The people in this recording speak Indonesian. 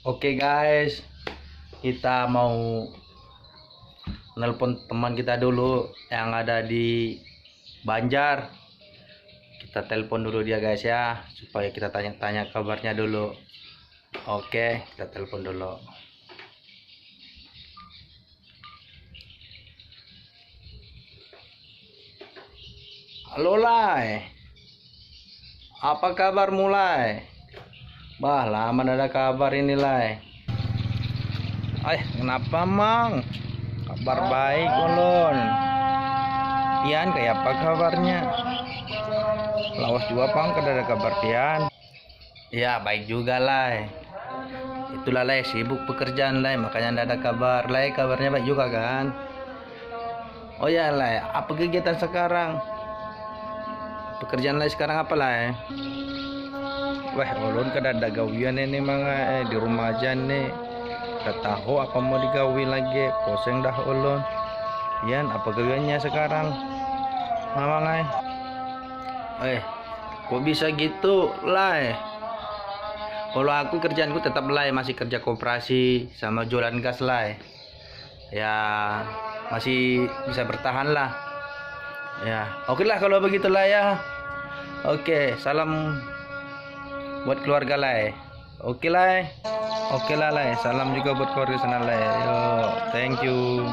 Oke guys, kita mau nelpon teman kita dulu yang ada di Banjar. Kita telepon dulu dia guys ya, supaya kita tanya-tanya kabarnya dulu. Oke, kita telepon dulu. Halo Lai, apa kabar mulai? Bah, lama ada kabar ini Lai. Kenapa Mang? Kabar baik ulun. Tian kayak apa kabarnya? Lawas juga Pang, kada ada kabar Tian. Ya baik juga Lai. Itulah Lai, sibuk pekerjaan Lai, makanya tidak ada kabar. Lai kabarnya baik juga kan? Oh ya Lai, apa kegiatan sekarang? Pekerjaan Lai sekarang apa Lai? Wah, ulun kada ada gawian ini manga di rumah aja nih. Kada tahu apa mau digawi lagi, pusing dah ulun. Yan, apa gawiannya sekarang? Mamang kok bisa gitu, Lai? Kalau aku kerjaanku tetap Lai, masih kerja koperasi sama jualan gas Lai. Ya, masih bisa bertahan lah. Ya, oke lah kalau begitu lah ya. Oke, salam buat keluarga Lai. Oke Lai. Oke lah Lai. Salam juga buat keluarga sana Lai. Yo, thank you.